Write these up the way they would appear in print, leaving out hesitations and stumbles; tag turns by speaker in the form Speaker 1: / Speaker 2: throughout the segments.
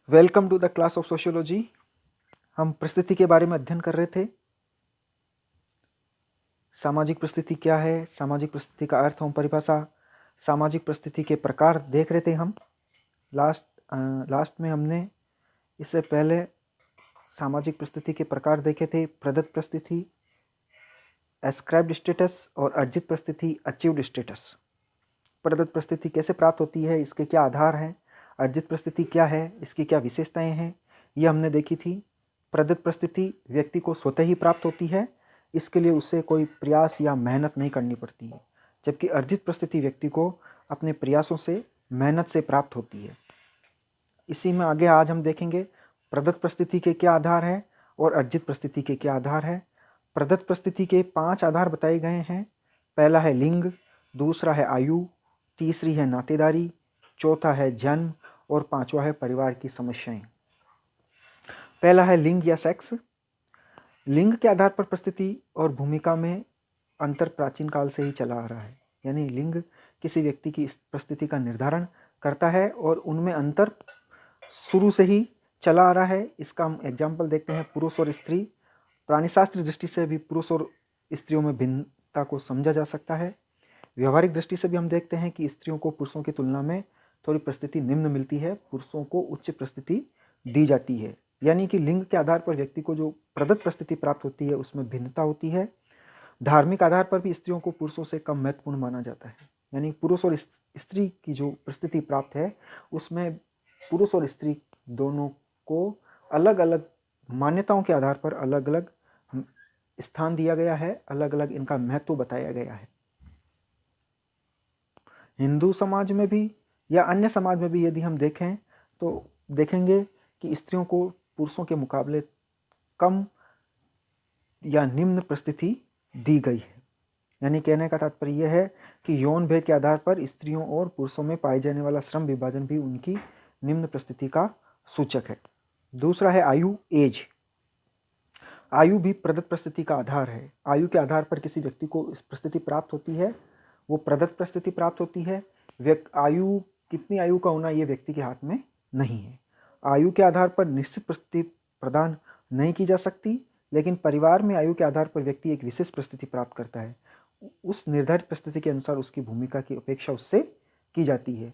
Speaker 1: Welcome to the class of sociology. हम परिस्थिति के बारे में अध्ययन कर रहे थे। सामाजिक परिस्थिति क्या है, सामाजिक परिस्थिति का अर्थ एवं परिभाषा, सामाजिक परिस्थिति के प्रकार देख रहे थे हम। लास्ट में हमने इससे पहले सामाजिक परिस्थिति के प्रकार देखे थे। प्रदत्त परिस्थिति, एस्क्राइब्ड स्टेटस और अर्जित परिस्थिति, अचीव्ड स्टेटस। प्रदत्त परिस्थिति कैसे प्राप्त होती है, इसके क्या आधार हैं, अर्जित परिस्थिति क्या है, इसकी क्या विशेषताएं हैं, ये हमने देखी थी। प्रदत्त परिस्थिति व्यक्ति को स्वतः ही प्राप्त होती है, इसके लिए उसे कोई प्रयास या मेहनत नहीं करनी पड़ती है, जबकि अर्जित परिस्थिति व्यक्ति को अपने प्रयासों से, मेहनत से प्राप्त होती है। इसी में आगे आज हम देखेंगे प्रदत्त परिस्थिति के क्या आधार हैं और अर्जित परिस्थिति के क्या आधार हैं। प्रदत्त परिस्थिति के 5 आधार बताए गए हैं। पहला है लिंग, दूसरा है आयु, तीसरी है नातेदारी, चौथा है जन्म और पांचवा है परिवार की समस्याएं। पहला है लिंग या सेक्स। लिंग के आधार पर परिस्थिति और भूमिका में अंतर प्राचीन काल से ही चला आ रहा है, यानी लिंग किसी व्यक्ति की परिस्थिति का निर्धारण करता है और उनमें अंतर शुरू से ही चला आ रहा है। इसका हम एग्जाम्पल देखते हैं पुरुष और स्त्री। प्राणीशास्त्र दृष्टि से भी पुरुष और स्त्रियों में भिन्नता को समझा जा सकता है। व्यवहारिक दृष्टि से भी हम देखते हैं कि स्त्रियों को पुरुषों की तुलना में थोड़ी परिस्थिति निम्न मिलती है, पुरुषों को उच्च परिस्थिति दी जाती है। यानी कि लिंग के आधार पर व्यक्ति को जो प्रदत्त परिस्थिति प्राप्त होती है उसमें भिन्नता होती है। धार्मिक आधार पर भी स्त्रियों को पुरुषों से कम महत्वपूर्ण माना जाता है, यानी पुरुष और स्त्री की जो परिस्थिति प्राप्त है उसमें पुरुष और स्त्री दोनों को अलग अलग मान्यताओं के आधार पर अलग अलग स्थान दिया गया है, अलग अलग इनका महत्व बताया गया है। हिंदू समाज में भी या अन्य समाज में भी यदि हम देखें तो देखेंगे कि स्त्रियों को पुरुषों के मुकाबले कम या निम्न परिस्थिति दी गई है। यानी कहने का तात्पर्य यह है कि यौन भेद के आधार पर स्त्रियों और पुरुषों में पाए जाने वाला श्रम विभाजन भी उनकी निम्न परिस्थिति का सूचक है। दूसरा है आयु, एज। आयु भी प्रदत्त परिस्थिति का आधार है। आयु के आधार पर किसी व्यक्ति को इस परिस्थिति प्राप्त होती है, वो प्रदत्त परिस्थिति प्राप्त होती है। आयु, कितनी आयु का होना ये व्यक्ति के हाथ में नहीं है। आयु के आधार पर निश्चित परिस्थिति प्रदान नहीं की जा सकती, लेकिन परिवार में आयु के आधार पर व्यक्ति एक विशेष परिस्थिति प्राप्त करता है। उस निर्धारित परिस्थिति के अनुसार उसकी भूमिका की अपेक्षा उससे की जाती है।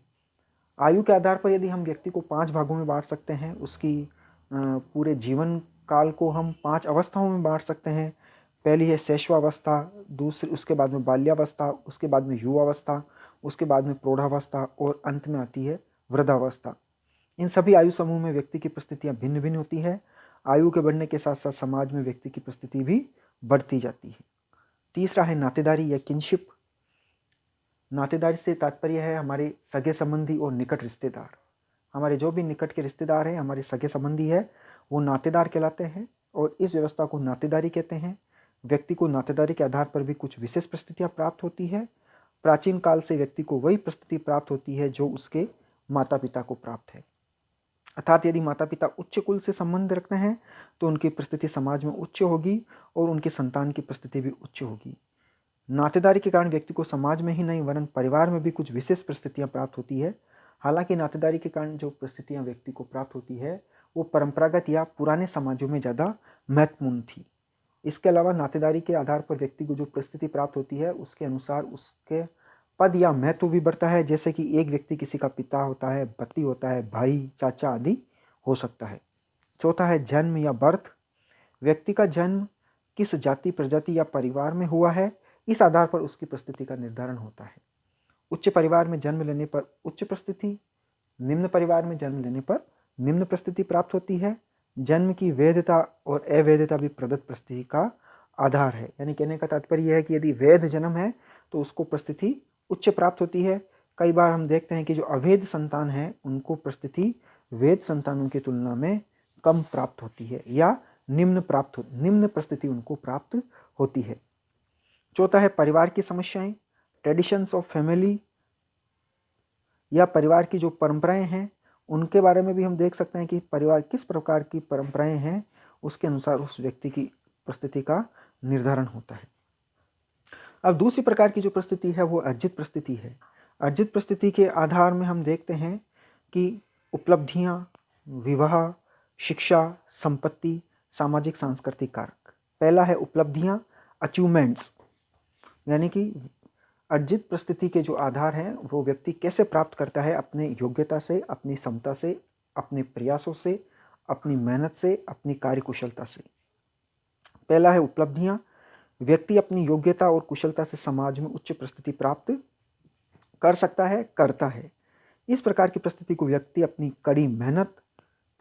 Speaker 1: आयु के आधार पर यदि हम व्यक्ति को 5 भागों में बांट सकते हैं, उसकी पूरे जीवन काल को हम 5 अवस्थाओं में बांट सकते हैं। पहली है शैशवावस्था, दूसरी उसके बाद में बाल्यावस्था, उसके बाद में युवावस्था, उसके बाद में प्रौढ़ावस्था और अंत में आती है वृद्धावस्था। इन सभी आयु समूह में व्यक्ति की परिस्थितियाँ भिन्न भिन्न होती है। आयु के बढ़ने के साथ साथ समाज में व्यक्ति की परिस्थिति भी बढ़ती जाती है। तीसरा है नातेदारी या किनशिप। नातेदारी से तात्पर्य है हमारे सगे संबंधी और निकट रिश्तेदार। हमारे जो भी निकट के रिश्तेदार हैं, हमारे सगे संबंधी है, वो नातेदार कहलाते हैं और इस व्यवस्था को नातेदारी कहते हैं। व्यक्ति को नातेदारी के आधार पर भी कुछ विशेष परिस्थितियाँ प्राप्त होती है। प्राचीन काल से व्यक्ति को वही परिस्थिति प्राप्त होती है जो उसके माता पिता को प्राप्त है। अर्थात यदि माता पिता उच्च कुल से संबंध रखते हैं तो उनकी परिस्थिति समाज में उच्च होगी और उनकी संतान की परिस्थिति भी उच्च होगी। नातेदारी के कारण व्यक्ति को समाज में ही नहीं वरन परिवार में भी कुछ विशेष परिस्थितियाँ प्राप्त होती है। हालांकि नातेदारी के कारण जो परिस्थितियाँ व्यक्ति को प्राप्त होती है वो परंपरागत या पुराने समाजों में ज़्यादा महत्वपूर्ण थी। इसके अलावा नातेदारी के आधार पर व्यक्ति को जो परिस्थिति प्राप्त होती है उसके अनुसार उसके पद या महत्व भी बढ़ता है। जैसे कि एक व्यक्ति किसी का पिता होता है, पति होता है, भाई, चाचा आदि हो सकता है। चौथा है जन्म या बर्थ। व्यक्ति का जन्म किस जाति, प्रजाति या परिवार में हुआ है, इस आधार पर उसकी परिस्थिति का निर्धारण होता है। उच्च परिवार में जन्म लेने पर उच्च परिस्थिति, निम्न परिवार में जन्म लेने पर निम्न परिस्थिति प्राप्त होती है। जन्म की वैधता और अवैधता भी प्रदत्त परिस्थिति का आधार है। यानी कहने का तात्पर्य यह है कि यदि वैध जन्म है तो उसको परिस्थिति उच्च प्राप्त होती है। कई बार हम देखते हैं कि जो अवैध संतान है उनको परिस्थिति वैध संतानों की तुलना में कम प्राप्त होती है या निम्न परिस्थिति उनको प्राप्त होती है। चौथा है परिवार की समस्याएं, ट्रेडिशंस ऑफ फैमिली, या परिवार की जो परंपराएं हैं उनके बारे में भी हम देख सकते हैं कि परिवार किस प्रकार की परंपराएं हैं, उसके अनुसार उस व्यक्ति की परिस्थिति का निर्धारण होता है। अब दूसरी प्रकार की जो परिस्थिति है वो अर्जित परिस्थिति है। अर्जित परिस्थिति के आधार में हम देखते हैं कि उपलब्धियां, विवाह, शिक्षा, संपत्ति, सामाजिक सांस्कृतिक कारक। पहला है उपलब्धियां, अचीवमेंट्स, यानी कि अर्जित परिस्थिति के जो आधार हैं वो व्यक्ति कैसे प्राप्त करता है, अपने योग्यता से, अपनी क्षमता से, अपने प्रयासों से, अपनी मेहनत से, अपनी कार्यकुशलता से। पहला है उपलब्धियां, व्यक्ति अपनी योग्यता और कुशलता से समाज में उच्च परिस्थिति प्राप्त कर सकता है, करता है। इस प्रकार की परिस्थिति को व्यक्ति अपनी कड़ी मेहनत,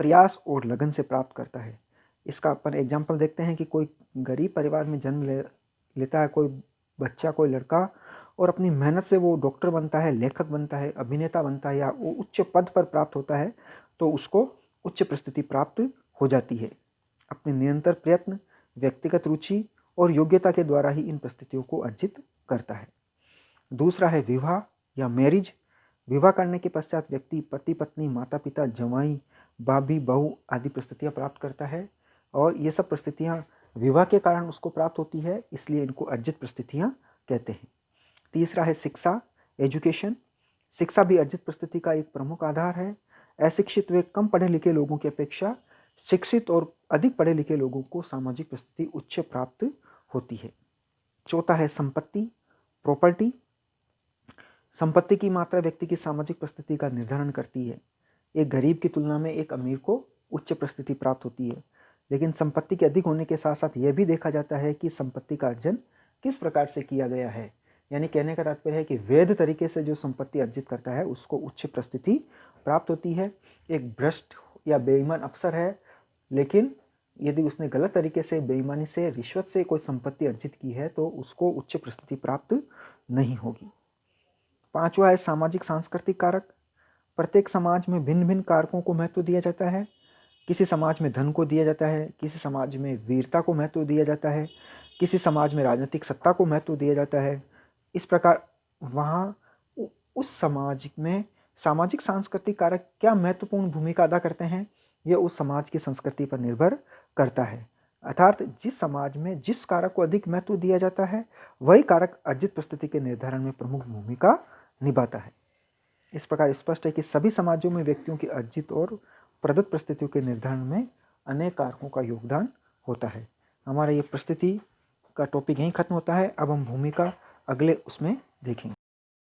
Speaker 1: प्रयास और लगन से प्राप्त करता है। इसका अपन एग्जाम्पल देखते हैं कि कोई गरीब परिवार में जन्म लेता है कोई बच्चा, कोई लड़का, और अपनी मेहनत से वो डॉक्टर बनता है, लेखक बनता है, अभिनेता बनता है, या वो उच्च पद पर प्राप्त होता है, तो उसको उच्च परिस्थिति प्राप्त हो जाती है। अपने निरंतर प्रयत्न, व्यक्तिगत रुचि और योग्यता के द्वारा ही इन परिस्थितियों को अर्जित करता है। दूसरा है विवाह या मैरिज। विवाह करने के पश्चात व्यक्ति पति पत्नी, माता पिता, जवाई, भाभी, बहू आदि परिस्थितियाँ प्राप्त करता है, और ये सब परिस्थितियाँ विवाह के कारण उसको प्राप्त होती है, इसलिए इनको अर्जित परिस्थितियाँ कहते हैं। तीसरा है शिक्षा, एजुकेशन। शिक्षा भी अर्जित परिस्थिति का एक प्रमुख आधार है। अशिक्षित व कम पढ़े लिखे लोगों की अपेक्षा शिक्षित और अधिक पढ़े लिखे लोगों को सामाजिक परिस्थिति उच्च प्राप्त होती है। चौथा है संपत्ति, प्रॉपर्टी। संपत्ति की मात्रा व्यक्ति की सामाजिक परिस्थिति का निर्धारण करती है। एक गरीब की तुलना में एक अमीर को उच्च परिस्थिति प्राप्त होती है, लेकिन संपत्ति के अधिक होने के साथ साथ यह भी देखा जाता है कि संपत्ति का अर्जन किस प्रकार से किया गया है। यानी कहने का तात्पर्य है कि वैध तरीके से जो संपत्ति अर्जित करता है उसको उच्च परिस्थिति प्राप्त होती है। एक भ्रष्ट या बेईमान अफसर है, लेकिन यदि उसने गलत तरीके से, बेईमानी से, रिश्वत से कोई संपत्ति अर्जित की है तो उसको उच्च परिस्थिति प्राप्त नहीं होगी। पांचवा है सामाजिक सांस्कृतिक कारक। प्रत्येक समाज में भिन्न भिन्न कारकों को महत्व दिया जाता है। किसी समाज में धन को दिया जाता है, किसी समाज में वीरता को महत्व दिया जाता है, किसी समाज में राजनीतिक सत्ता को महत्व दिया जाता है। इस प्रकार वहाँ उस समाज में सामाजिक सांस्कृतिक कारक क्या महत्वपूर्ण भूमिका अदा करते हैं, यह उस समाज की संस्कृति पर निर्भर करता है। अर्थात जिस समाज में जिस कारक को अधिक महत्व दिया जाता है वही कारक अर्जित परिस्थिति के निर्धारण में प्रमुख भूमिका निभाता है। इस प्रकार स्पष्ट है कि सभी समाजों में व्यक्तियों की अर्जित और प्रदत्त परिस्थितियों के निर्धारण में अनेक कारकों का योगदान होता है। हमारा ये परिस्थिति का टॉपिक यहीं खत्म होता है। अब हम भूमिका अगले उसमें देखेंगे।